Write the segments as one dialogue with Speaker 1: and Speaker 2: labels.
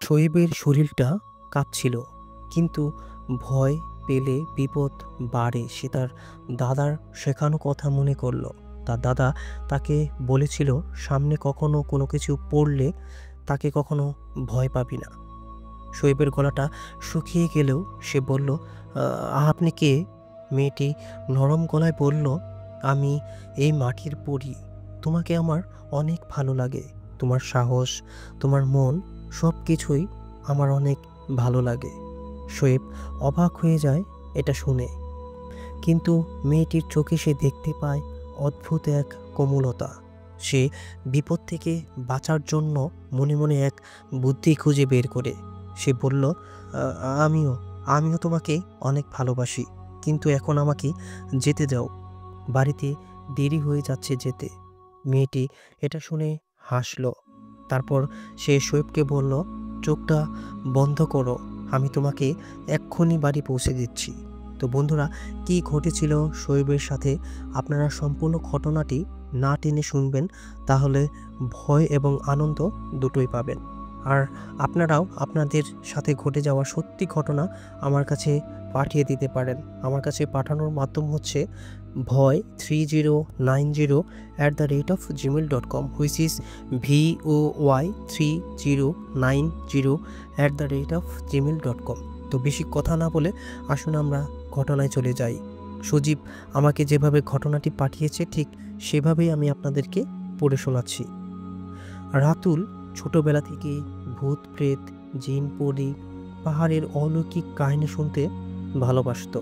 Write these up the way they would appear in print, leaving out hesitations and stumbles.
Speaker 1: শোয়েবের শরীরটা কাঁপছিল, কিন্তু ভয় পেলে বিপদ বাড়ে সে তার দাদার শেখানো কথা মনে করল। তার দাদা তাকে বলেছিল, সামনে কখনো কোনো কিছু পড়লে তাকে কখনো ভয় পাবি না। শোয়েবের গলাটা শুকিয়ে গেলেও সে বলল, আপনি কে?" মেয়েটি নরম গলায় বলল, "আমি এই মাটির পরী। তোমাকে আমার অনেক ভালো লাগে। তোমার সাহস, তোমার মন, সব কিছুই আমার অনেক ভালো লাগে।" শোয়েব অবাক হয়ে যায় এটা শুনে, কিন্তু মেয়েটির চোখে সে দেখতে পায় অদ্ভুত এক কোমলতা। সে বিপদ থেকে বাঁচার জন্য মনে মনে এক বুদ্ধি খুঁজে বের করে সে বলল, আমিও আমিও তোমাকে অনেক ভালোবাসি, কিন্তু এখন আমাকে যেতে দাও, বাড়িতে দেরি হয়ে যাচ্ছে যেতে।" মেয়েটি এটা শুনে হাসল। তারপর সে শোয়েবকে বলল, "চোখটা বন্ধ করো, আমি তোমাকে এক্ষুনি বাড়ি পৌঁছে দিচ্ছি।" তো বন্ধুরা, কি ঘটেছিল শোয়েবের সাথে আপনারা সম্পূর্ণ ঘটনাটি না টেনে শুনবেন, তাহলে ভয় এবং আনন্দ দুটোই পাবেন। আর আপনারাও আপনাদের সাথে ঘটে যাওয়া সত্যি ঘটনা আমার কাছে পাঠিয়ে দিতে পারেন। আমার কাছে পাঠানোর মাধ্যম হচ্ছে voy3090@gmail.com, হুইচ ইজ voy3090@gmail.com। তো বেশি কথা না বলে আসুন আমরা ঘটনায় চলে যাই। সজীব আমাকে যেভাবে ঘটনাটি পাঠিয়েছে ঠিক সেভাবেই আমি আপনাদেরকে পড়ে শোনাচ্ছি। রাতুল ছোটবেলা থেকে ভূত প্রেত, জিন পরি, পাহাড়ের অলৌকিক কাহিনী শুনতে ভালোবাসত।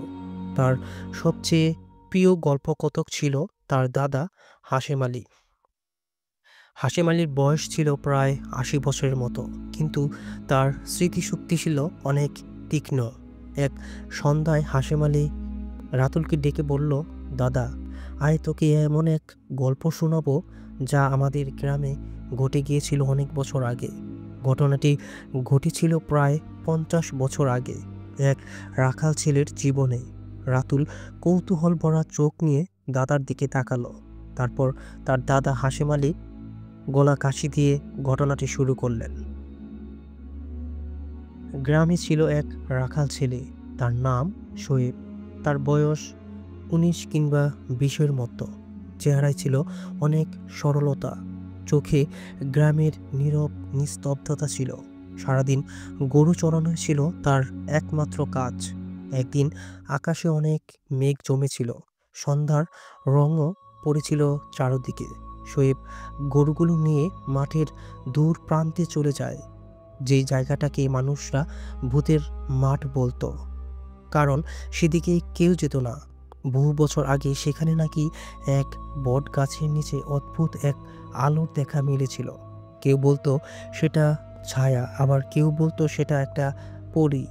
Speaker 1: তার সবচেয়ে প্রিয় গল্পকথক ছিল তার দাদা হাশেম আলী। হাশেম আলীর বয়স ছিল প্রায় ৮০ বছরের মতো, কিন্তু তার স্মৃতিশক্তি ছিল অনেক তীক্ষ্ণ। এক সন্ধ্যায় হাশেম আলী রাতুলকে ডেকে বলল, "দাদা, আয় তোকে এমন এক গল্প শোনাবো যা আমাদের গ্রামে ঘটে গিয়েছিল অনেক বছর আগে। ঘটনাটি ঘটেছিল প্রায় ৫০ বছর আগে এক রাখাল ছেলের জীবনে।" রাতুল কৌতূহল ভরা চোখ নিয়ে দাদার দিকে তাকালো। তারপর তার দাদা হাশেম আলী গলা কাশি দিয়ে ঘটনাটি শুরু করলেন। গ্রামে ছিল এক রাখাল ছেলে, তার নাম শোয়েব। তার বয়স ১৯ কিংবা ২০-এর মতো। চেহারায় ছিল অনেক সরলতা, চোখে গ্রামের নীরব নিস্তব্ধতা ছিল। সারাদিন গরু চড়ানো ছিল তার একমাত্র কাজ। একদিন আকাশে অনেক মেঘ জমেছিল, সন্ধ্যার রঙও পড়েছিল চারদিকে। শোয়েব গরুগুলো নিয়ে মাঠের দূর প্রান্তে চলে যায়, যেই জায়গাটাকে মানুষরা ভূতের মাঠ বলতো, কারণ সেদিকে কেউ যেত না। বহু বছর আগে সেখানে নাকি এক বট গাছের নিচে অদ্ভুত এক আলোর দেখা মিলেছিল। কেউ বলতো সেটা ছায়া, আবার কেউ বলতো সেটা একটা পরী।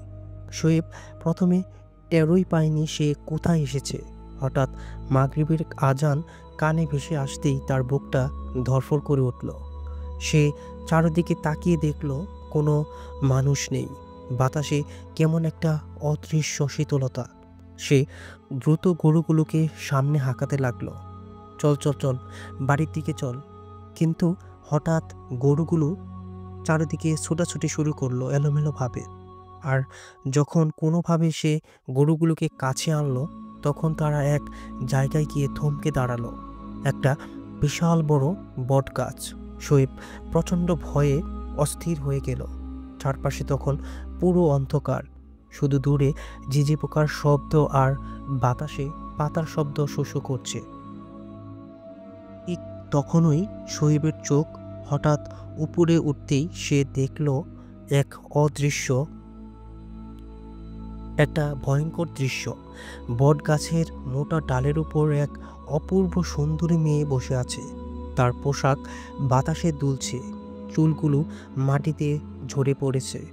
Speaker 1: শোয়েব প্রথমে টেরই পায়নি সে কোথায় এসেছে। হঠাৎ মাগরিবের আজান কানে ভেসে আসতেই তার বুকটা ধড়ফড় করে উঠল। সে চারদিকে তাকিয়ে দেখল কোনো মানুষ নেই। বাতাসে কেমন একটা অদৃশ্য শীতলতা। সে দ্রুত গরুগুলোকে সামনে হাঁকাতে লাগলো, "চল চল চল, বাড়ির দিকে চল।" কিন্তু হঠাৎ গরুগুলো চারিদিকে ছোটাছুটি শুরু করলো এলোমেলোভাবে। আর যখন কোনোভাবে সে গরুগুলোকে কাছে আনলো, তখন তারা এক জায়গায় গিয়ে থমকে দাঁড়ালো, একটা বিশাল বড় বট গাছ। শোয়েব প্রচণ্ড ভয়ে অস্থির হয়ে গেল। চারপাশে তখন পুরো অন্ধকার, শুধু দূরে ঝিঝি পোকার শব্দ আর বাতাসে পাতার শব্দ শোষো করছে। ঠিক তখনই শোয়েবের চোখ হঠাৎ উপরে উঠতেই সে দেখল এক অদৃশ্য, একটা ভয়ঙ্কর দৃশ্য। বট গাছের মোটা ডালের উপর এক অপূর্ব সুন্দরী মেয়ে বসে আছে। তার পোশাক বাতাসে দুলছে, চুলগুলো মাটিতে ঝরে পড়েছে,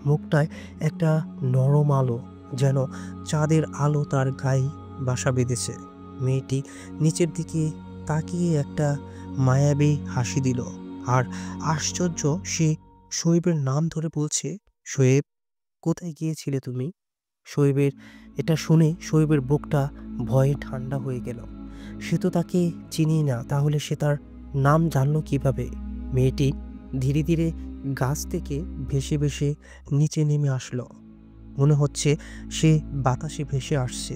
Speaker 1: মুখটায় একটা নরম আলো, যেন চাঁদের আলো তার গায়ে বাসা বেঁধেছে। মেয়েটি নিচের দিকে তাকিয়ে একটা মায়াবী হাসি দিল, আর আশ্চর্য সে শোয়েবের নাম ধরে বলছে, "শোয়েব, কোথায় গিয়েছিলে তুমি?" শোয়েবের এটা শুনে শোয়েবের বুকটা ভয়ে ঠান্ডা হয়ে গেল। সে তো তাকে চিনি না, তাহলে সে তার নাম জানলো কিভাবে? মেয়েটি ধীরে ধীরে গাছ থেকে ভেসে ভেসে নিচে নেমে আসলো। মনে হচ্ছে সে বাতাসে ভেসে আসছে।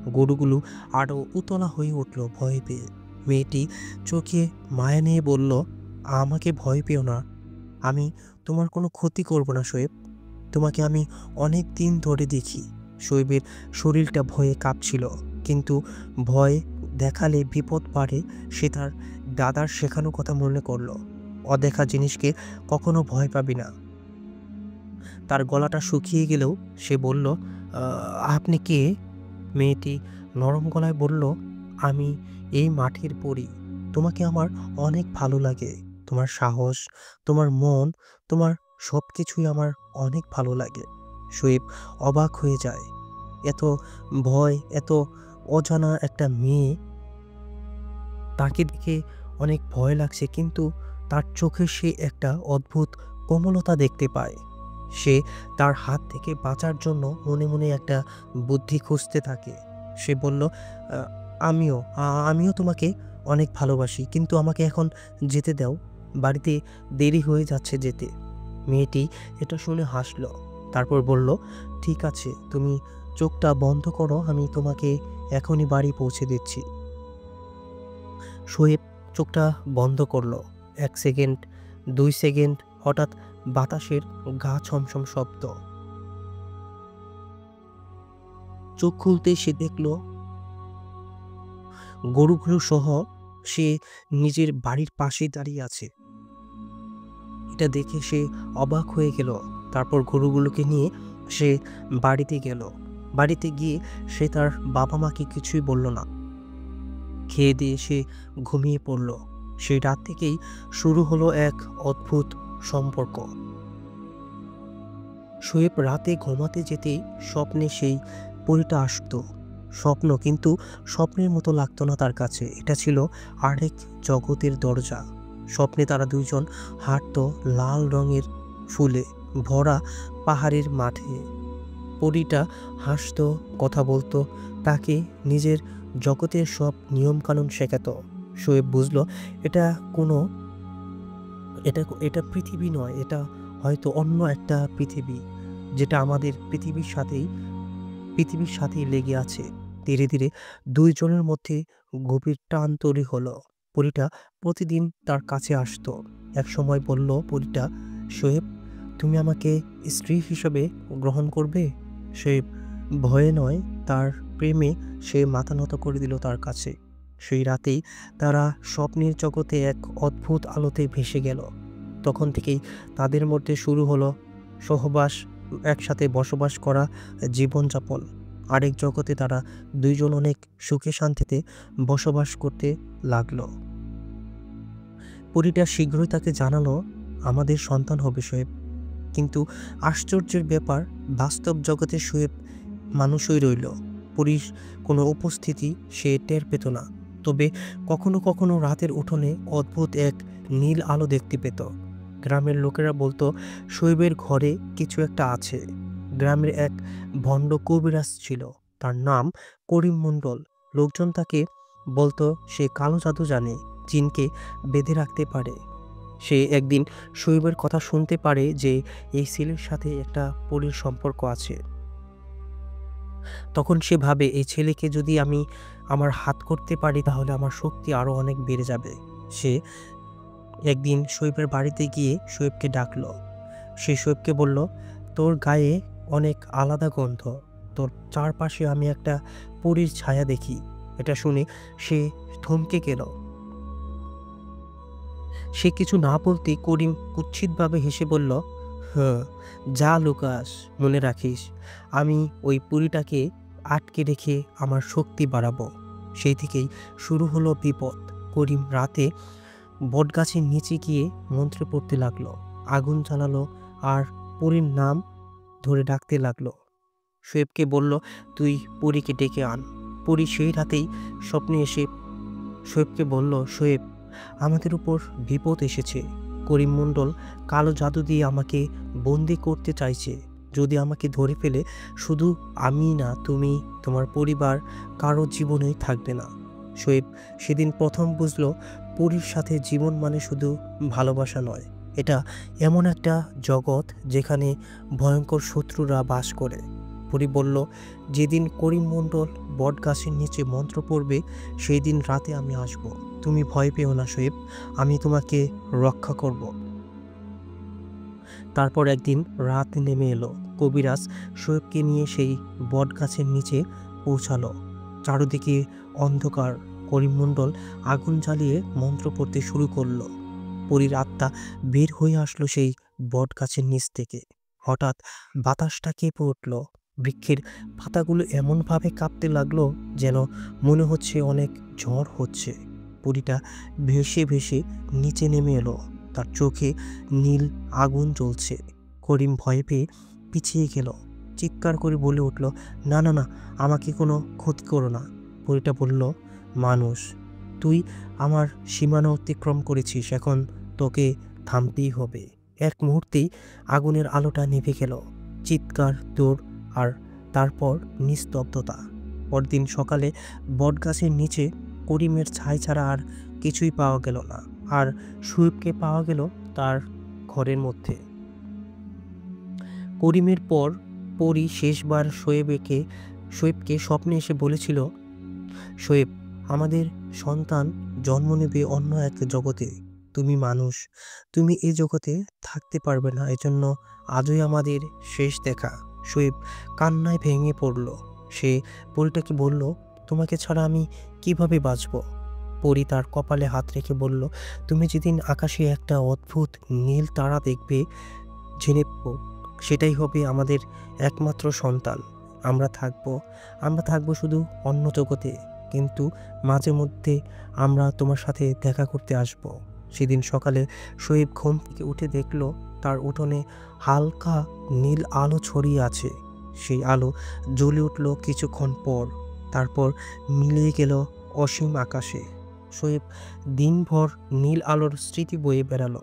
Speaker 1: গরুগুলো আরও উতলা হয়ে উঠল ভয় পেয়ে। মেয়েটি চোখে মায়া নিয়ে বলল, আমাকে ভয় পেও না, আমি তোমার কোনো ক্ষতি করব না শোয়েব। তোমাকে আমি অনেক দিন ধরে দেখি। শোয়েবের শরীরটা ভয়ে কাঁপছিল, কিন্তু ভয় দেখালে বিপদ বাড়ে সে তার দাদার শেখানো কথা মনে করল। অদেখা জিনিসকে কখনো ভয় পাবি না। তার গলাটা শুকিয়ে গেলেও সে বলল, আপনি কে? মেয়েটি নরম গলায় বলল, আমি এই মাটির পরী। তোমাকে আমার অনেক ভালো লাগে। তোমার সাহস, তোমার মন, তোমার সব কিছুই আমার অনেক ভালো লাগে। শোয়েব অবাক হয়ে যায়। এত ভয়, এত অজানা একটা মেয়ে, তাকে দেখে অনেক ভয় লাগছে, কিন্তু তার চোখে সে একটা অদ্ভুত কোমলতা দেখতে পায়। সে তার হাত থেকে বাঁচার জন্য মনে মনে একটা বুদ্ধি খুঁজতে থাকে। সে বলল, "আ- আমিও তোমাকে অনেক ভালোবাসি, কিন্তু আমাকে এখন যেতে দাও। বাড়িতে দেরি হয়ে যাচ্ছে যেতে।" মেয়েটি এটা শুনে হাসল। তারপর বলল, ঠিক আছে, তুমি চোখটা বন্ধ করো, আমি তোমাকে এখনই বাড়ি পৌঁছে দিচ্ছি। শোয়েব চোখটা বন্ধ করলো। 1 সেকেন্ড, 2 সেকেন্ড, হঠাৎ বাতাসের গা ছমছম শব্দ। চোখ খুলতে সে দেখল গরুগুলো সহ সে নিজের বাড়ির পাশেই দাঁড়িয়ে আছে। এটা দেখে সে অবাক হয়ে গেল। তারপর গরুগুলোকে নিয়ে সে বাড়িতে গেল। বাড়িতে গিয়ে সে তার বাবা মাকে কিছুই বলল না। খেয়ে দিয়ে সে ঘুমিয়ে পড়ল। সেই রাত থেকেই শুরু হলো এক অদ্ভুত সম্পর্ক। শোয়েব রাতে ঘুমাতে যেতেই স্বপ্নে সেই পরীটা আসতো। স্বপ্ন, কিন্তু স্বপ্নের মতো লাগতো না তার কাছে। এটা ছিল আরেক জগতের দরজা। স্বপ্নে তারা দুইজন হাঁটতো লাল রঙের ফুলে ভরা পাহাড়ের মাঠে। পরীটা হাসতো, কথা বলতো, তাকে নিজের জগতের সব নিয়মকানুন শেখাতো। শোয়েব বুঝল এটা কোনো এটা এটা পৃথিবী নয়, এটা হয়তো অন্য একটা পৃথিবী, যেটা আমাদের পৃথিবীর সাথেই লেগে আছে। ধীরে ধীরে দুইজনের মধ্যে গভীর টান তৈরি হলো। পরীটা প্রতিদিন তার কাছে আসতো। একসময় বলল পরীটা, শোয়েব, তুমি আমাকে স্ত্রী হিসেবে গ্রহণ করবে? শোয়েব ভয়ে নয়, তার প্রেমে সে মাথা নত করে দিল তার কাছে। সেই রাতেই তারা স্বপ্নের জগতে এক অদ্ভুত আলোতে ভেসে গেল। তখন থেকেই তাদের মধ্যে শুরু হলো সহবাস, একসাথে বসবাস করা, জীবনযাপন। আরেক জগতে তারা দুইজন অনেক সুখে শান্তিতে বসবাস করতে লাগলো। পরীটা শীঘ্রই তাকে জানালো, আমাদের সন্তান হবে শোয়েব। কিন্তু আশ্চর্যের ব্যাপার, বাস্তব জগতে শোয়েব মানুষই রইল। পরীর কোনো উপস্থিতি সে টের পেত না। তবে কখনো কখনো রাতের উঠোনে অদ্ভুত এক নীল আলো দেখতে পেত। গ্রামের লোকেরা বলতো শোয়েবের ঘরে কিছু একটা আছে। গ্রামের এক ভণ্ড কবিরাজ ছিল, তার নাম করিম মণ্ডল। লোকজন তাকে বলতো সে কালো জাদু জানে, জিনকে বেঁধে রাখতে পারে। সে একদিন শোয়েবের কথা শুনতে পারে যে এই ছেলের সাথে একটা পরীর সম্পর্ক আছে। তখন সে ভাবে, এই ছেলেকে যদি আমি আমার হাত করতে পারি তাহলে আমার শক্তি আরো অনেক বেড়ে যাবে। সে একদিন শোয়েবের বাড়িতে গিয়ে শোয়েবকে ডাকলো। সে শোয়েবকে বলল, তোর গায়ে অনেক আলাদা গন্ধ, তোর চারপাশে আমি একটা পরীর ছায়া দেখি। এটা শুনে সে থমকে গেল। সে কিছু না বলতেই করিম কুৎসিতভাবে হেসে বলল, হ্যাঁ, যা লুকাস, মনে রাখিস আমি ওই পুরীটাকে আটকে রেখে আমার শক্তি বাড়াবো। সেই থেকেই শুরু হলো বিপদ। করিম রাতে বটগাছের নিচে গিয়ে মন্ত্র পড়তে লাগলো, আগুন জ্বালালো আর পরীর নাম ধরে ডাকতে লাগলো। শোয়েবকে বলল, তুই পরীকে ডেকে আন। পরী সেই রাতেই স্বপ্নে এসে শোয়েবকে বলল, শোয়েব, আমাদের উপর বিপদ এসেছে। করিম মণ্ডল কালো জাদু দিয়ে আমাকে বন্দি করতে চাইছে। যদি আমাকে ধরে ফেলে, শুধু আমি না, তুমি, তোমার পরিবার, কারো জীবনেই থাকবে না। শোয়েব সেদিন প্রথম বুঝলো পরীর সাথে জীবন মানে শুধু ভালোবাসা নয়, এটা এমন একটা জগৎ যেখানে ভয়ঙ্কর শত্রুরা বাস করে। পরী বলল, যেদিন করিম মণ্ডল বট গাছের নিচে মন্ত্র পড়বে সেই দিন রাতে আমি আসব। তুমি ভয় পেও না শোয়েব, আমি তোমাকে রক্ষা করব। তারপর একদিন রাত নেমে এলো। কবিরাজ শোয়েবকে নিয়ে সেই বট গাছের নিচে পৌঁছালো। চারদিকে অন্ধকার। করিম মণ্ডল আগুন জ্বালিয়ে মন্ত্র পড়তে শুরু করলো। পরীর আত্মা বের হয়ে আসলো সেই বট গাছের নিচ থেকে। হঠাৎ বাতাসটা কেঁপে উঠল। বৃক্ষের পাতাগুলো এমনভাবে কাঁপতে লাগলো যেন মনে হচ্ছে অনেক ঝড় হচ্ছে। পরীটা ভেসে ভেসে নিচে নেমে এলো। তার চোখে নীল আগুন জ্বলছে। করিম ভয়ে পেয়ে পিছিয়ে গেল। চিৎকার করে বলে উঠল, না না না, আমাকে কোনো ক্ষতি করো না। পরীটা বলল, মানুষ, তুই আমার সীমানা অতিক্রম করেছিস, এখন তোকে থামতেই হবে। এক মুহূর্তেই আগুনের আলোটা নিভে গেল। চিৎকার, দৌড়, আর তারপর নিস্তব্ধতা। পরদিন সকালে বটগাছের নিচে করিমের ছাই ছাড়া আর কিছুই পাওয়া গেল না। আর শোয়েবকে পাওয়া গেল তার ঘরের মধ্যে। করিমের পর পরী শেষবার শোয়েবকে স্বপ্নে এসে বলেছিল, শোয়েব, আমাদের সন্তান জন্ম নেবে অন্য এক জগতে। তুমি মানুষ, তুমি এই জগতে থাকতে পারবে না, এজন্য আজই আমাদের শেষ দেখা। শোয়েব কান্নায় ভেঙে পড়ল। সে পরীটাকে বলল, তোমাকে ছাড়া আমি কিভাবে বাঁচব? পরী তার কপালে হাত রেখে বলল, তুমি যেদিন আকাশে একটা অদ্ভুত নীল তারা দেখবে, জেনে সেটাই হবে আমাদের একমাত্র সন্তান। আমরা থাকবো শুধু অন্য জগতে, কিন্তু মাঝে মধ্যে আমরা তোমার সাথে দেখা করতে আসব। সেদিন সকালে শোয়েব ঘুম থেকে উঠে দেখল তার উঠোনে হালকা নীল আলো ছড়িয়ে আছে। সেই আলো জ্বলে উঠল কিছুক্ষণ পর, তারপর মিলিয়ে গেল অসীম আকাশে। শোয়েব দিনভর নীল আলোর স্মৃতি বয়ে বেড়ালো।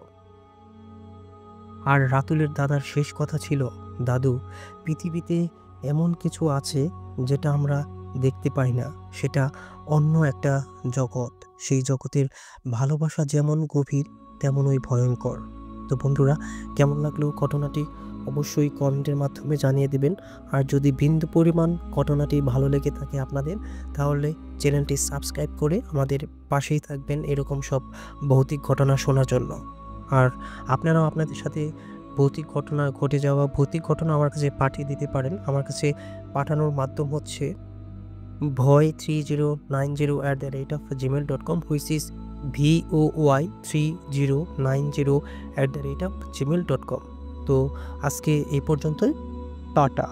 Speaker 1: আর রাতুলের দাদার শেষ কথা ছিল, দাদু, পৃথিবীতে এমন কিছু আছে যেটা আমরা দেখতে পাই না, সেটা অন্য একটা জগৎ। সেই জগতের ভালোবাসা যেমন গভীর তেমনই ভয়ঙ্কর। তো বন্ধুরা, কেমন লাগলো ঘটনাটি অবশ্যই কমেন্টের মাধ্যমে জানিয়ে দেবেন। আর যদি বিন্দু পরিমাণ ঘটনাটি ভালো লেগে থাকে আপনাদের, তাহলে চ্যানেলটি সাবস্ক্রাইব করে আমাদের পাশেই থাকবেন এরকম সব ভৌতিক ঘটনা শোনার জন্য। আর আপনারাও আপনাদের সাথে ঘটে যাওয়া ভৌতিক ঘটনা আমার কাছে পাঠিয়ে দিতে পারেন। আমার কাছে পাঠানোর মাধ্যম হচ্ছে voy3090@gmail.com, which is voy3090@gmail.com। তো আজকে এই পর্যন্তই। টাটা।